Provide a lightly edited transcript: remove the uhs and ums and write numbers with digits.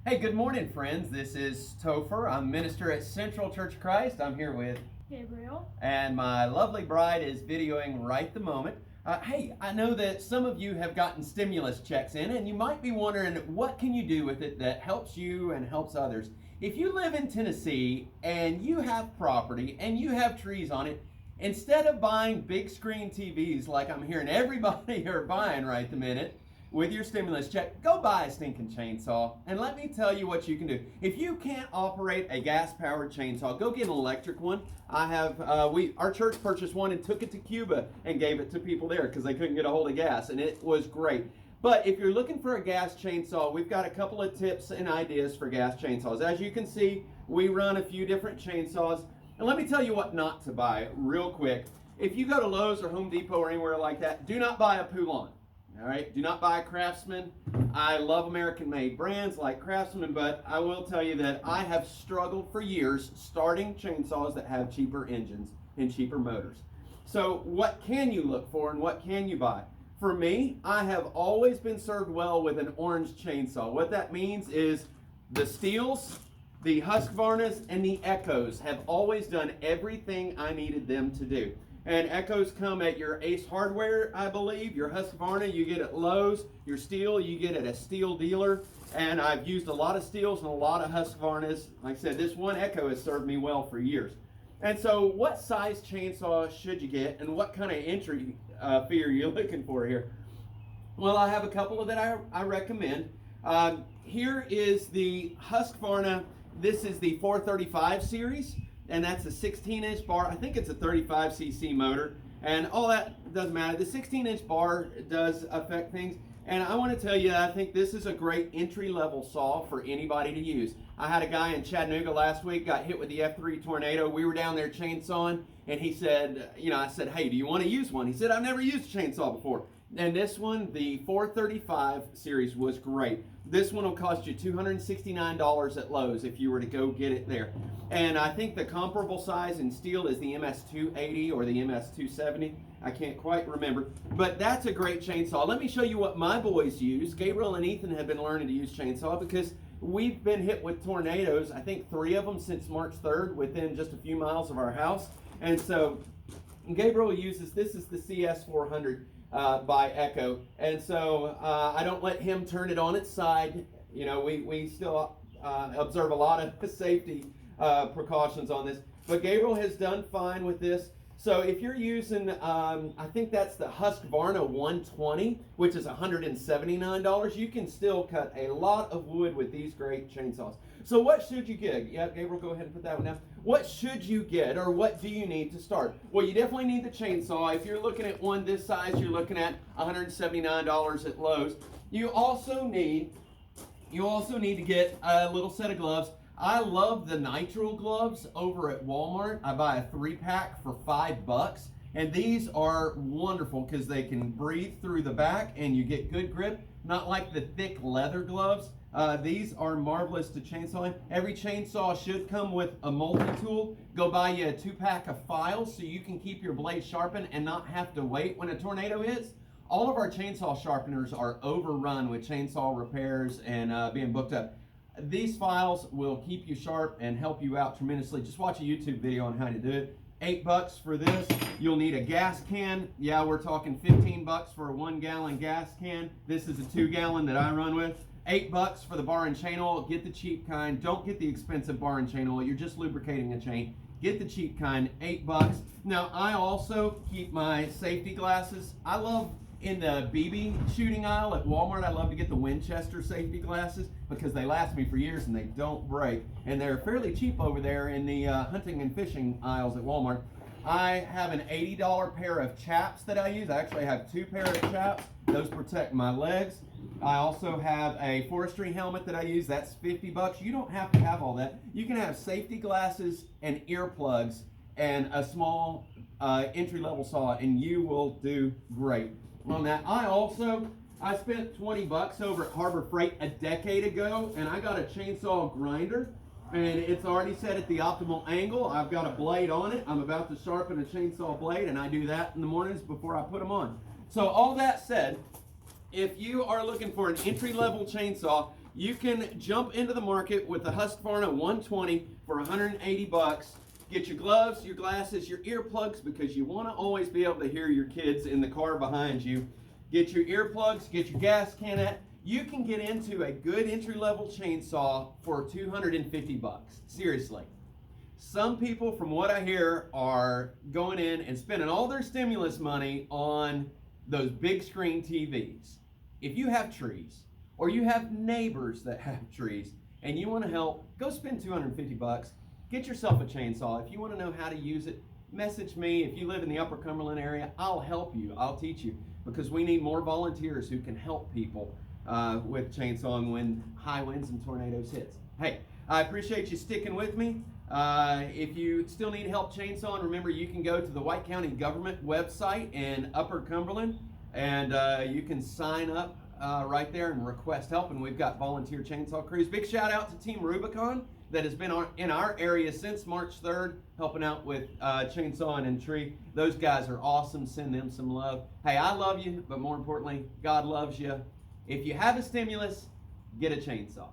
Hey, good morning, friends. This is Topher. I'm minister at Central Church of Christ. I'm here with Gabriel. and my lovely bride is videoing right the moment. Hey, I know that some of you have gotten stimulus checks in, and you might be wondering what can you do with it that helps you and helps others. If you live in Tennessee and you have property and you have trees on it, instead of buying big screen TVs like I'm hearing everybody are buying right the minute, with your stimulus check, go buy a stinking chainsaw. And let me tell you what you can do. If you can't operate a gas-powered chainsaw, go get an electric one. Our church purchased one and took it to Cuba and gave it to people there because they couldn't get a hold of gas, and it was great. But if you're looking for a gas chainsaw, we've got a couple of tips and ideas for gas chainsaws. As you can see, we run a few different chainsaws. And let me tell you what not to buy real quick. If you go to Lowe's or Home Depot or anywhere like that, do not buy a Poulan. All right, do not buy a Craftsman. I love American-made brands like Craftsman, but I will tell you that I have struggled for years starting chainsaws that have cheaper engines and cheaper motors. So what can you look for and what can you buy? For me, I have always been served well with an orange chainsaw. What that means is the Stiehls, the Husqvarnas, and the Echoes have always done everything I needed them to do. And Echoes come at your Ace Hardware, I believe. Your Husqvarna, you get at Lowe's. Your Stihl, you get at a Stihl dealer. And I've used a lot of Stihls and a lot of Husqvarnas. Like I said, this one Echo has served me well for years. And so what size chainsaw should you get, and what kind of entry fee are you looking for here? Well, I have a couple that I recommend. Here is the Husqvarna. This is the 435 series. And that's a 16-inch bar. I think it's a 35cc motor. And all that doesn't matter. The 16-inch bar does affect things. And I want to tell you, I think this is a great entry-level saw for anybody to use. I had a guy in Chattanooga last week, got hit with the F3 tornado. We were down there chainsawing, and he said, I said, hey, do you want to use one? He said, I've never used a chainsaw before. And this one, the 435 series, was great. This one will cost you $269 at Lowe's if you were to go get it there. And I think the comparable size in Stihl is the MS280 or the MS270. I can't quite remember. But that's a great chainsaw. Let me show you what my boys use. Gabriel and Ethan have been learning to use chainsaw because we've been hit with tornadoes, I think 3 of them since March 3rd, within just a few miles of our house. And so Gabriel uses, this is the CS400. By Echo, and so I don't let him turn it on its side. We still observe a lot of safety precautions on this, but Gabriel has done fine with this. So if you're using, I think that's the Husqvarna 120, which is $179, you can still cut a lot of wood with these great chainsaws. So what should you get? Yeah, Gabriel, go ahead and put that one down. What should you get, or what do you need to start? Well, you definitely need the chainsaw. If you're looking at one this size, you're looking at $179 at Lowe's. You also need to get a little set of gloves. I love the nitrile gloves over at Walmart. I buy a 3-pack for $5, and these are wonderful because they can breathe through the back and you get good grip, not like the thick leather gloves. These are marvelous to chainsawing. Every chainsaw should come with a multi-tool. Go buy you a 2-pack of files so you can keep your blade sharpened and not have to wait when a tornado hits. All of our chainsaw sharpeners are overrun with chainsaw repairs and being booked up. These files will keep you sharp and help you out tremendously. Just watch a YouTube video on how to do it. $8 for this. You'll need a gas can. Yeah, we're talking $15 for a 1-gallon gas can. This is a 2-gallon that I run with. $8 for the bar and chain oil. Get the cheap kind. Don't get the expensive bar and chain oil. You're just lubricating a chain. Get the cheap kind. $8. Now, I also keep my safety glasses. I love, in the BB shooting aisle at Walmart, I love to get the Winchester safety glasses because they last me for years and they don't break. And they're fairly cheap over there in the hunting and fishing aisles at Walmart. I have an $80 pair of chaps that I use. I actually have 2 pairs of chaps. Those protect my legs. I also have a forestry helmet that I use. That's $50. You don't have to have all that. You can have safety glasses and earplugs and a small entry-level saw, and you will do great on that. I spent $20 over at Harbor Freight a decade ago, and I got a chainsaw grinder, and it's already set at the optimal angle. I've got a blade on it. I'm about to sharpen a chainsaw blade, and I do that in the mornings before I put them on. So all that said, if you are looking for an entry-level chainsaw, you can jump into the market with the Husqvarna 120 for 180 bucks. Get your gloves, your glasses, your earplugs, because you want to always be able to hear your kids in the car behind you. Get your earplugs, get your gas can at. You can get into a good entry-level chainsaw for 250 bucks. Seriously. Some people, from what I hear, are going in and spending all their stimulus money on those big screen TVs. If you have trees, or you have neighbors that have trees, and you want to help, go spend 250 bucks. Get yourself a chainsaw. If you want to know how to use it, message me. If you live in the Upper Cumberland area, I'll help you. I'll teach you, because we need more volunteers who can help people with chainsawing when high winds and tornadoes hits. Hey, I appreciate you sticking with me. If you still need help chainsawing, remember you can go to the White County Government website in Upper Cumberland, and you can sign up right there and request help. And we've got volunteer chainsaw crews. Big shout out to Team Rubicon that has been in our area since March 3rd, helping out with chainsawing and tree. Those guys are awesome. Send them some love. Hey, I love you, but more importantly, God loves you. If you have a stimulus, get a chainsaw.